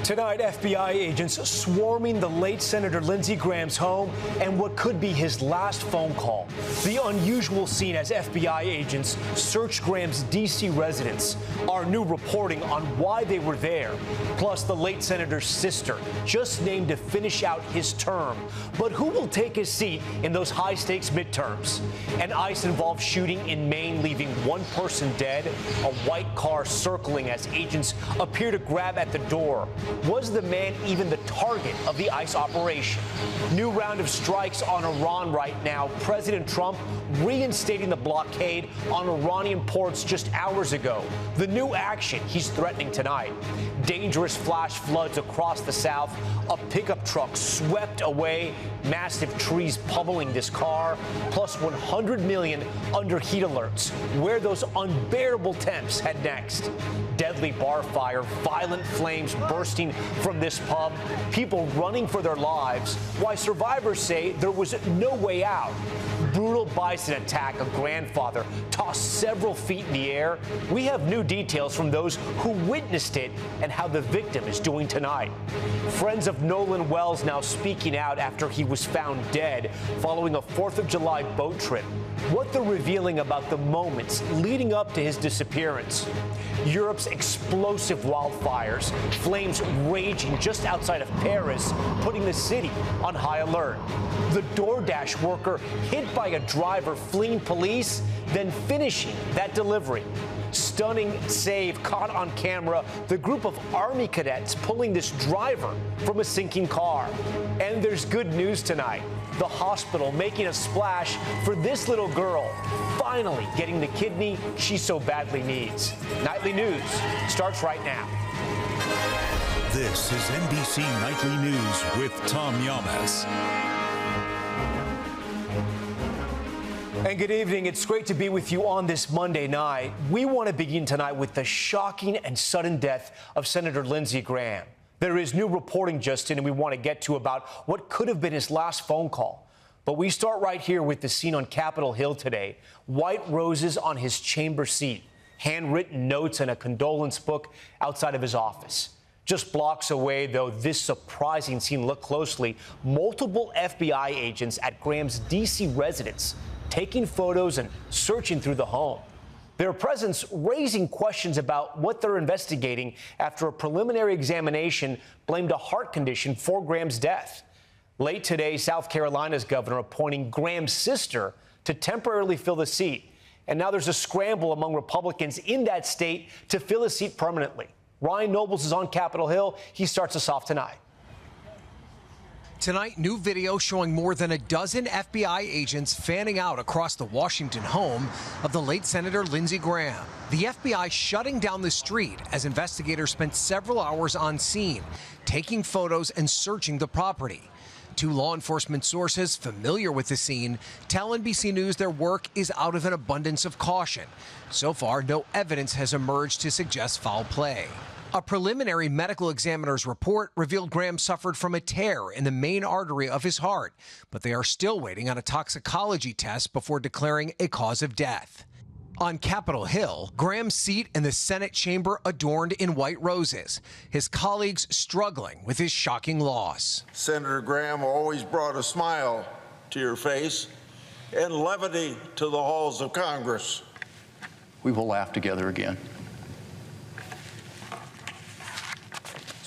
Tonight, FBI agents swarming the late Senator Lindsey Graham's home and what could be his last phone call. The unusual scene as FBI agents searched Graham's D.C. residence. Our new reporting on why they were there. Plus, the late senator's sister, just named to finish out his term. But who will take his seat in those high-stakes midterms? An ICE-involved shooting in Maine leaving one person dead. A white car circling as agents appear to grab at the door. Was the man even the target of the ICE operation? New round of strikes on Iran right now. President Trump reinstating the blockade on Iranian ports just hours ago. The new action he's threatening tonight. Dangerous flash floods across the South. A pickup truck swept away. Massive trees pummeling this car. Plus 100 million under heat alerts. Where those unbearable temps head next. Deadly bar fire, violent flames bursting from this pub. People running for their lives. Why survivors say there was no way out. Brutal bison attack. A grandfather tossed several feet in the air. We have new details from those who witnessed it and how the victim is doing tonight. Friends of Nolan Wells now speaking out after he was found dead following a 4th of July boat trip. What they're revealing about the moments leading up to his disappearance. Europe's explosive wildfires, flames raging just outside of Paris, putting the city on high alert. The DoorDash worker hit by a driver fleeing police, then finishing that delivery. Stunning save caught on camera, the group of Army cadets pulling this driver from a sinking car. And there's good news tonight. The hospital making a splash for this little girl, finally getting the kidney she so badly needs. Nightly News starts right now. This is NBC Nightly News with Tom Yamas. And good evening. It's great to be with you on this Monday night. We want to begin tonight with the shocking and sudden death of Senator Lindsey Graham. There is new reporting, Justin, and we want to get to about what could have been his last phone call. But we start right here with the scene on Capitol Hill today. White roses on his chamber seat, handwritten notes and a condolence book outside of his office. Just blocks away, though, this surprising scene. Look closely. Multiple FBI agents at Graham's D.C. residence taking photos and searching through the home. Their presence raising questions about what they're investigating after a preliminary examination blamed a heart condition for Graham's death. Late today, South Carolina's governor appointing Graham's sister to temporarily fill the seat. And now there's a scramble among Republicans in that state to fill a seat permanently. Ryan Nobles is on Capitol Hill. He starts us off tonight. Tonight, new video showing more than a dozen FBI agents fanning out across the Washington home of the late Senator Lindsey Graham. The FBI shutting down the street as investigators spent several hours on scene, taking photos and searching the property. Two law enforcement sources familiar with the scene tell NBC News their work is out of an abundance of caution. So far, no evidence has emerged to suggest foul play. A preliminary medical examiner's report revealed Graham suffered from a tear in the main artery of his heart, but they are still waiting on a toxicology test before declaring a cause of death. On Capitol Hill, Graham's seat in the Senate chamber adorned in white roses, his colleagues struggling with his shocking loss. Senator Graham always brought a smile to your face and levity to the halls of Congress. We will laugh together again.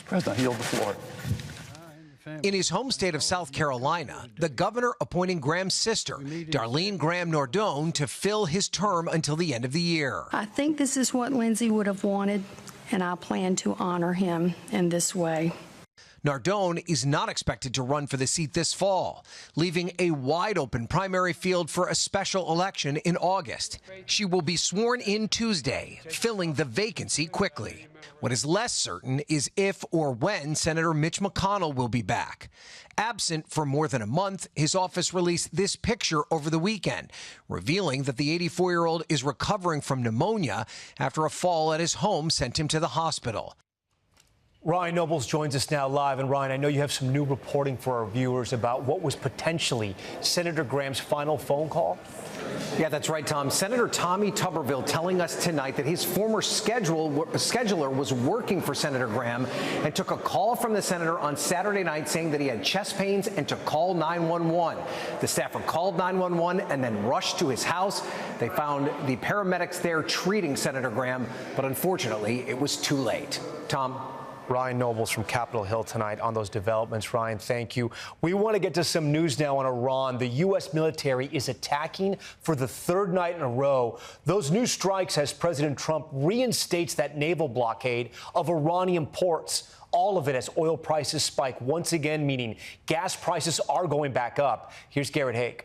President, I yield the floor. In his home state of South Carolina, the governor appointing Graham's sister, Darlene Graham Nardone, to fill his term until the end of the year. I think this is what Lindsey would have wanted, and I plan to honor him in this way. Nardone is not expected to run for the seat this fall, leaving a wide-open primary field for a special election in August. She will be sworn in Tuesday, filling the vacancy quickly. What is less certain is if or when Senator Mitch McConnell will be back. Absent for more than a month, his office released this picture over the weekend, revealing that the 84-year-old is recovering from pneumonia after a fall at his home sent him to the hospital. Ryan Nobles joins us now live. And Ryan, I know you have some new reporting for our viewers about what was potentially Senator Graham's final phone call. Yeah, that's right, Tom. Senator Tommy Tuberville telling us tonight that his former scheduler was working for Senator Graham and took a call from the senator on Saturday night saying that he had chest pains and to call 911. The staffer called 911 and then rushed to his house. They found the paramedics there treating Senator Graham, but unfortunately, it was too late. Tom? Ryan Nobles from Capitol Hill tonight on those developments. Ryan, thank you. We want to get to some news now on Iran. The U.S. military is attacking for the third night in a row. Those new strikes as President Trump reinstates that naval blockade of Iranian ports. All of it as oil prices spike once again, meaning gas prices are going back up. Here's Garrett Haake.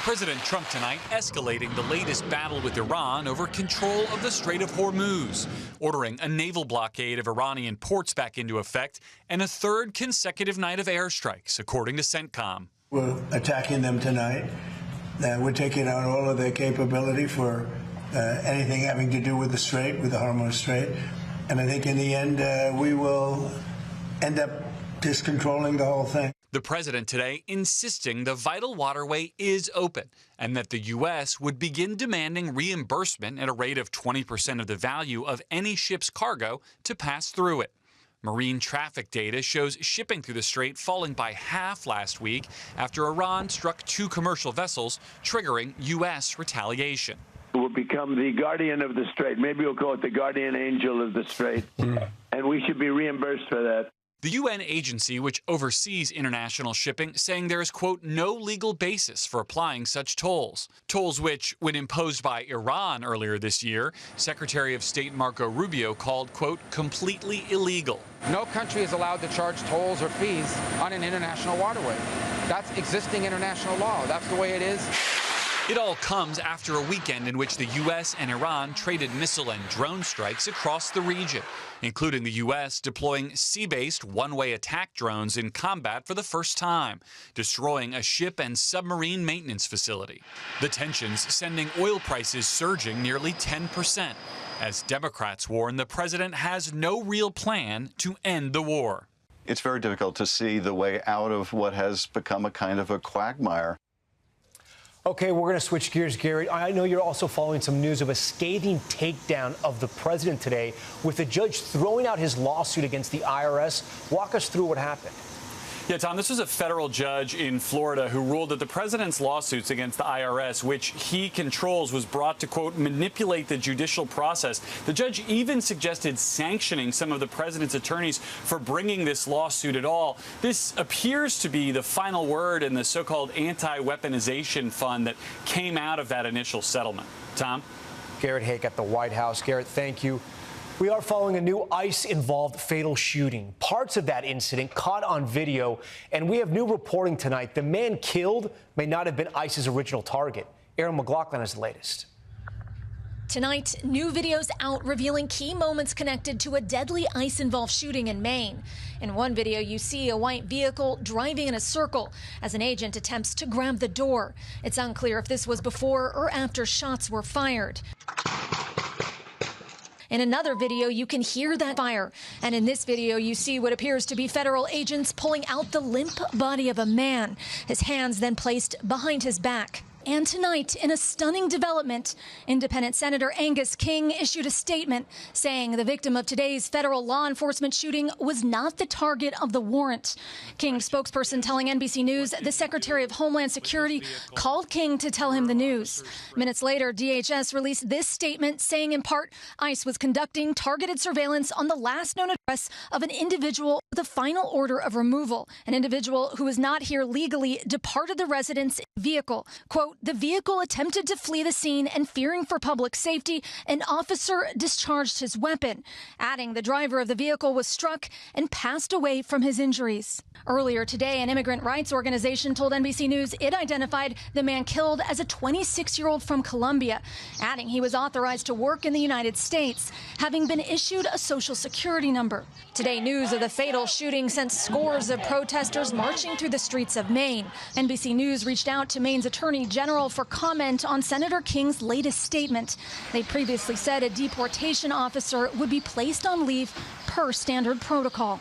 President Trump tonight escalating the latest battle with Iran over control of the Strait of Hormuz, ordering a naval blockade of Iranian ports back into effect, and a third consecutive night of airstrikes, according to CENTCOM. We're attacking them tonight. We're taking out all of their capability for anything having to do with the Strait, with the Hormuz Strait. And I think in the end, we will end up just controlling the whole thing. The president today insisting the vital waterway is open and that the U.S. would begin demanding reimbursement at a rate of 20% of the value of any ship's cargo to pass through it. Marine traffic data shows shipping through the strait falling by half last week after Iran struck 2 commercial vessels, triggering U.S. retaliation. We'll become the guardian of the strait. Maybe we'll call it the guardian angel of the strait, and we should be reimbursed for that. The UN agency, which oversees international shipping, saying there is, quote, no legal basis for applying such tolls. Tolls which, when imposed by Iran earlier this year, Secretary of State Marco Rubio called, quote, completely illegal. No country is allowed to charge tolls or fees on an international waterway. That's existing international law. That's the way it is. It all comes after a weekend in which the U.S. and Iran traded missile and drone strikes across the region, including the U.S. deploying sea-based one-way attack drones in combat for the first time, destroying a ship and submarine maintenance facility. The tensions sending oil prices surging nearly 10%, as Democrats warn the president has no real plan to end the war. It's very difficult to see the way out of what has become a kind of a quagmire. Okay, we're going to switch gears, Garrett. I know you're also following some news of a scathing takedown of the president today, with the judge throwing out his lawsuit against the IRS. Walk us through what happened. Yeah, Tom, this was a federal judge in Florida who ruled that the president's lawsuits against the IRS, which he controls, was brought to, quote, manipulate the judicial process. The judge even suggested sanctioning some of the president's attorneys for bringing this lawsuit at all. This appears to be the final word in the so-called anti-weaponization fund that came out of that initial settlement. Tom? Garrett Haake at the White House. Garrett, thank you. We are following a new ICE-involved fatal shooting. Parts of that incident caught on video, and we have new reporting tonight. The man killed may not have been ICE's original target. Aaron McLaughlin has the latest. Tonight, new videos out revealing key moments connected to a deadly ICE-involved shooting in Maine. In one video, you see a white vehicle driving in a circle as an agent attempts to grab the door. It's unclear if this was before or after shots were fired. In another video, you can hear that fire. And in this video, you see what appears to be federal agents pulling out the limp body of a man, his hands then placed behind his back. And tonight, in a stunning development, Independent Senator Angus King issued a statement saying the victim of today's federal law enforcement shooting was not the target of the warrant. King's spokesperson telling NBC News the Secretary of Homeland Security called King to tell him the news. Minutes later, DHS released this statement saying, in part, ICE was conducting targeted surveillance on the last known address of an individual with a final order of removal. An individual who is not here legally departed the residence vehicle. Quote, the vehicle attempted to flee the scene and fearing for public safety, an officer discharged his weapon, adding the driver of the vehicle was struck and passed away from his injuries. Earlier today, an immigrant rights organization told NBC News it identified the man killed as a 26-year-old from Colombia, adding he was authorized to work in the United States, having been issued a social security number. Today, news of the fatal shooting sent scores of protesters marching through the streets of Maine. NBC News reached out to Maine's Attorney General for comment on Senator King's latest statement. They previously said a deportation officer would be placed on leave per standard protocol.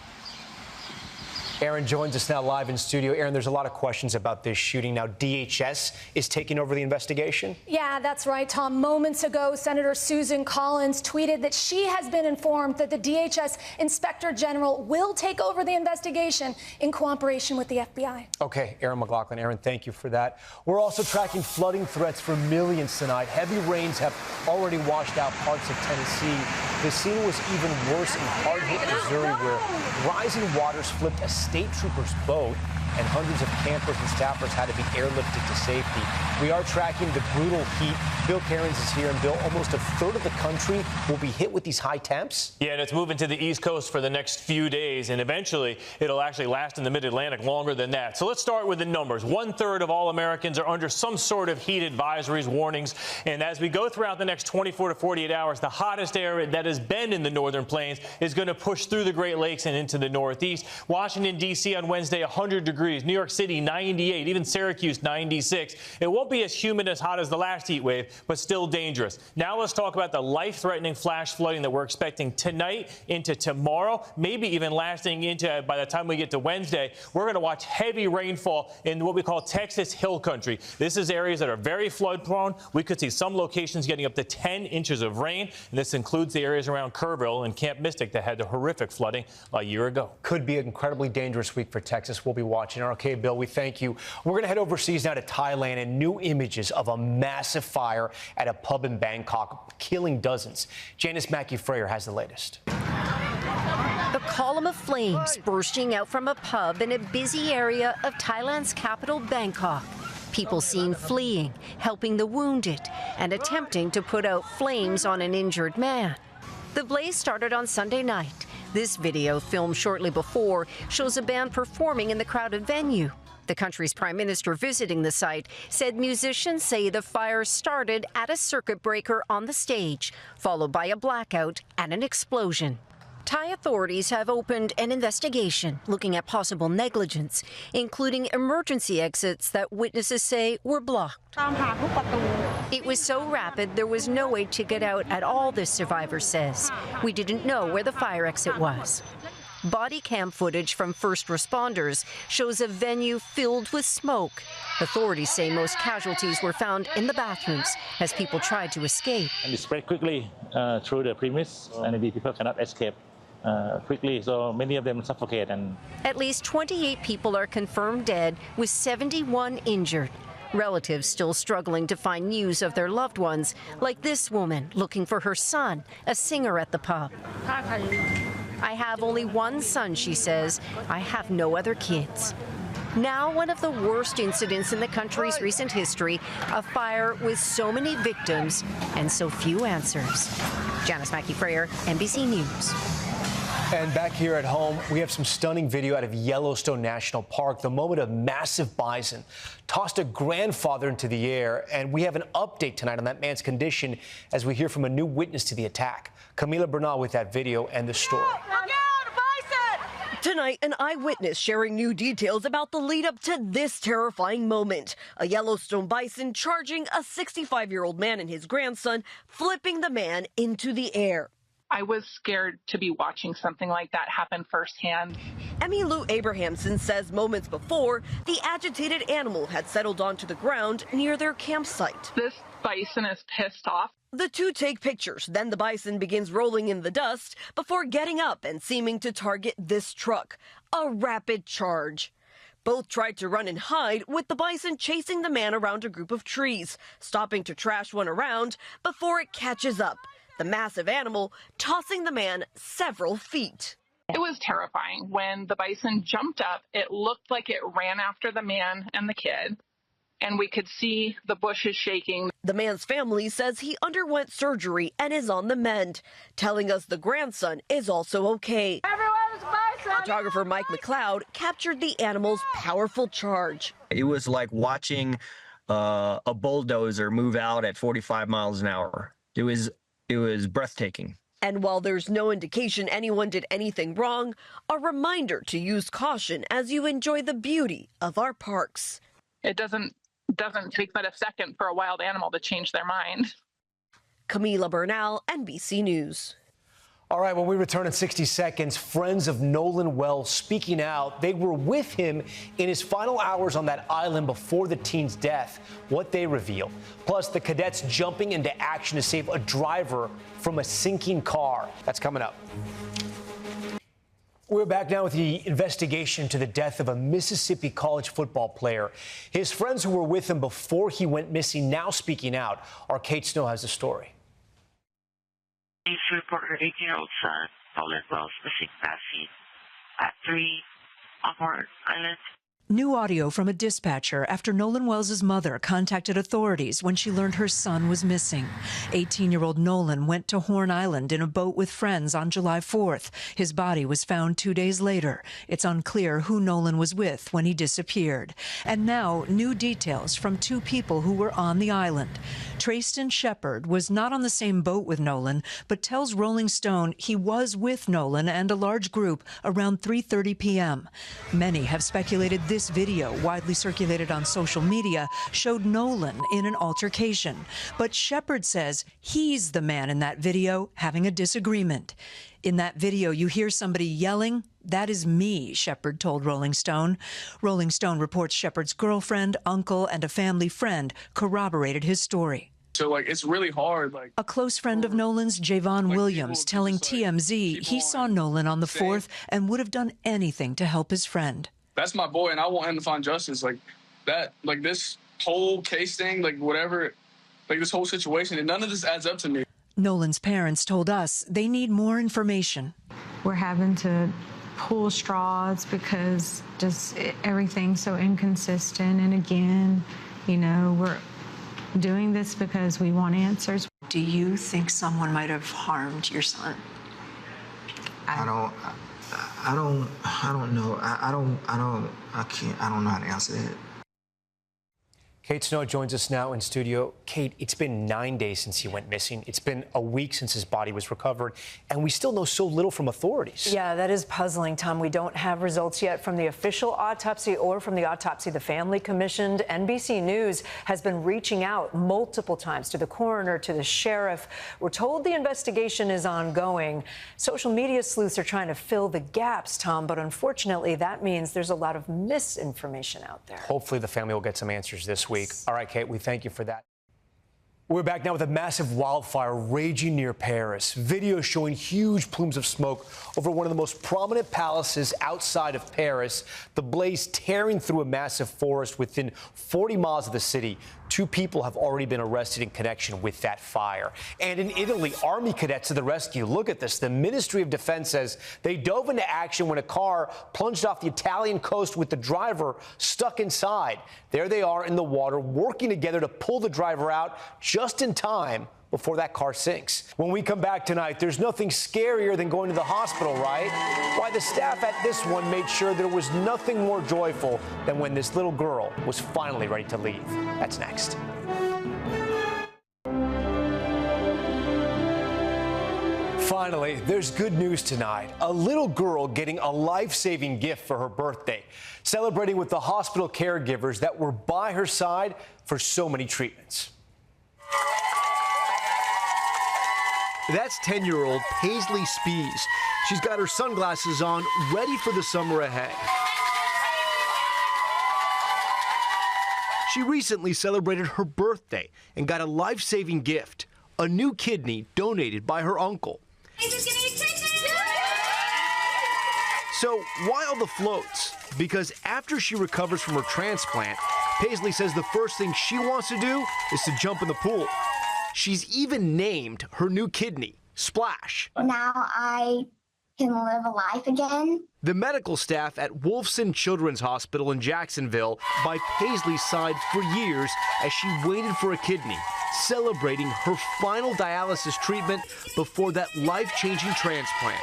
Aaron joins us now live in studio. Aaron, there's a lot of questions about this shooting. Now, DHS is taking over the investigation? Yeah, that's right, Tom. Moments ago, Senator Susan Collins tweeted that she has been informed that the DHS Inspector General will take over the investigation in cooperation with the FBI. Okay, Aaron McLaughlin. Aaron, thank you for that. We're also tracking flooding threats for millions tonight. Heavy rains have already washed out parts of Tennessee. The scene was even worse in hard-hit Missouri, where rising waters flipped a state trooper's boat, and hundreds of campers and staffers had to be airlifted to safety. We are tracking the brutal heat. Bill Cairns is here, and Bill, almost a third of the country will be hit with these high temps. Yeah, and it's moving to the East Coast for the next few days, and eventually it'll actually last in the Mid-Atlantic longer than that. So let's start with the numbers. 1/3 of all Americans are under some sort of heat advisories, warnings, and as we go throughout the next 24 to 48 hours, the hottest area that has been in the northern plains is going to push through the Great Lakes and into the Northeast. Washington, D.C. on Wednesday, 100 degrees. New York City, 98. Even Syracuse, 96. It won't be as humid as hot as the last heat wave, but still dangerous. Now let's talk about the life-threatening flash flooding that we're expecting tonight into tomorrow, maybe even lasting into by the time we get to Wednesday. We're going to watch heavy rainfall in what we call Texas Hill Country. This is areas that are very flood-prone. We could see some locations getting up to 10 inches of rain, and this includes the areas around Kerrville and Camp Mystic that had the horrific flooding a year ago. Could be an incredibly dangerous week for Texas. We'll be watching. Okay, Bill, we thank you. We're going to head overseas now to Thailand, and new images of a massive fire at a pub in Bangkok, killing dozens. Janice Mackey-Frayer has the latest. The column of flames bursting out from a pub in a busy area of Thailand's capital, Bangkok. People seen fleeing, helping the wounded, and attempting to put out flames on an injured man. The blaze started on Sunday night. This video, filmed shortly before, shows a band performing in the crowded venue. The country's prime minister visiting the site said musicians say the fire started at a circuit breaker on the stage, followed by a blackout and an explosion. Thai authorities have opened an investigation looking at possible negligence, including emergency exits that witnesses say were blocked. It was so rapid there was no way to get out at all, this survivor says. We didn't know where the fire exit was. Body cam footage from first responders shows a venue filled with smoke. Authorities say most casualties were found in the bathrooms as people tried to escape. And it spread quickly through the premise, and the people cannot escape quickly, so many of them suffocate. And at least 28 people are confirmed dead, with 71 injured. Relatives still struggling to find news of their loved ones, like this woman looking for her son, a singer at the pub. I have only one son, she says. I have no other kids. Now, one of the worst incidents in the country's recent history, a fire with so many victims and so few answers. Janice Mackey-Frayer, NBC News. And back here at home, we have some stunning video out of Yellowstone National Park. The moment a massive bison tossed a grandfather into the air. And we have an update tonight on that man's condition as we hear from a new witness to the attack. Camila Bernal with that video and the story. Tonight, an eyewitness sharing new details about the lead up to this terrifying moment. A Yellowstone bison charging a 65-year-old man and his grandson, flipping the man into the air. I was scared to be watching something like that happen firsthand. Emmy Lou Abrahamson says moments before, the agitated animal had settled onto the ground near their campsite. This bison is pissed off. The two take pictures, then the bison begins rolling in the dust before getting up and seeming to target this truck. A rapid charge. Both tried to run and hide, with the bison chasing the man around a group of trees, stopping to trash one around before it catches up. The massive animal tossing the man several feet. It was terrifying. When the bison jumped up, it looked like it ran after the man and the kid, and we could see the bushes shaking. The man's family says he underwent surgery and is on the mend, telling us the grandson is also okay. Everyone's bison! Photographer Mike McLeod captured the animal's powerful charge. It was like watching a bulldozer move out at 45 miles an hour. It was breathtaking. And while there's no indication anyone did anything wrong, a reminder to use caution as you enjoy the beauty of our parks. It doesn't take but a second for a wild animal to change their mind. Camila Bernal, NBC News. All right, when we return in 60 seconds, friends of Nolan Wells speaking out. They were with him in his final hours on that island before the teen's death. What they reveal. Plus, the cadets jumping into action to save a driver from a sinking car. That's coming up. We're back now with the investigation to the death of a Mississippi college football player. His friends who were with him before he went missing now speaking out. Our Kate Snow has the story. Please report her 18-year-old son, Nolan Wells, missing last seen at 3 on Horn Island. New audio from a dispatcher after Nolan Wells' mother contacted authorities when she learned her son was missing. 18-year-old Nolan went to Horn Island in a boat with friends on July 4th. His body was found 2 days later. It's unclear who Nolan was with when he disappeared. And now, new details from two people who were on the island. Trayston Shepard was not on the same boat with Nolan, but tells Rolling Stone he was with Nolan and a large group around 3:30 p.m. Many have speculated this video, widely circulated on social media, showed Nolan in an altercation. But Shepard says he's the man in that video having a disagreement. In that video, you hear somebody yelling, "That is me," Shepard told Rolling Stone. Rolling Stone reports Shepard's girlfriend, uncle, and a family friend corroborated his story. So, it's really hard. A close friend of Nolan's, Javon Williams, telling TMZ he saw Nolan on the 4th and would have done anything to help his friend. That's my boy, and I want him to find justice. This whole case thing, whatever, this whole situation, and none of this adds up to me. Nolan's parents told us they need more information. We're having to pull straws because everything's so inconsistent. And again, we're doing this because we want answers. Do you think someone might have harmed your son? I don't know. I don't know how to answer that. Kate Snow joins us now in studio. Kate, it's been 9 days since he went missing. It's been a week since his body was recovered, and we still know so little from authorities. Yeah, that is puzzling, Tom. We don't have results yet from the official autopsy or from the autopsy the family commissioned. NBC News has been reaching out multiple times to the coroner, to the sheriff. We're told the investigation is ongoing. Social media sleuths are trying to fill the gaps, Tom, but unfortunately that means there's a lot of misinformation out there. Hopefully the family will get some answers this week. All right, Kate, we thank you for that. We're back now with a massive wildfire raging near Paris. Video showing huge plumes of smoke over one of the most prominent palaces outside of Paris. The blaze tearing through a massive forest within 40 miles of the city. 2 people have already been arrested in connection with that fire. And in Italy, Army cadets to the rescue. Look at this. The Ministry of Defense says they dove into action when a car plunged off the Italian coast with the driver stuck inside. There they are in the water, working together to pull the driver out just in time before that car sinks. When we come back tonight, there's nothing scarier than going to the hospital, right? Why the staff at this one made sure there was nothing more joyful than when this little girl was finally ready to leave. That's next. Finally, there's good news tonight. A little girl getting a life-saving gift for her birthday, celebrating with the hospital caregivers that were by her side for so many treatments. That's 10-year-old Paisley Spees. She's got her sunglasses on, ready for the summer ahead. She recently celebrated her birthday and got a life-saving gift, a new kidney donated by her uncle. So why all the floats? Because after she recovers from her transplant, Paisley says the first thing she wants to do is to jump in the pool. She's even named her new kidney, Splash. Now I can live a life again. The medical staff at Wolfson Children's Hospital in Jacksonville by Paisley's side for years as she waited for a kidney, celebrating her final dialysis treatment before that life-changing transplant.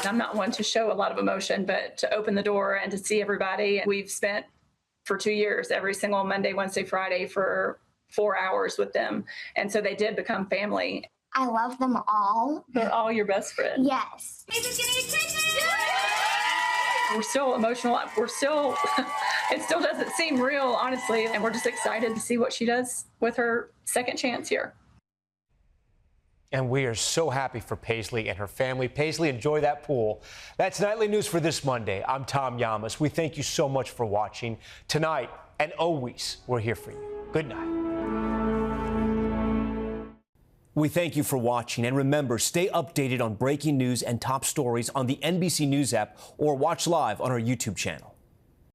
I'm not one to show a lot of emotion, but to open the door and to see everybody. We've spent for 2 years, every single Monday, Wednesday, Friday for 4 hours with them. And so they did become family. I love them all. They're all your best friends. Yes. We're still emotional. It still doesn't seem real, honestly. And we're just excited to see what she does with her second chance here. And we are so happy for Paisley and her family. Paisley, enjoy that pool. That's Nightly News for this Monday. I'm Tom Llamas. We thank you so much for watching. Tonight and always, we're here for you. Good night. We thank you for watching. And remember, stay updated on breaking news and top stories on the NBC News app or watch live on our YouTube channel.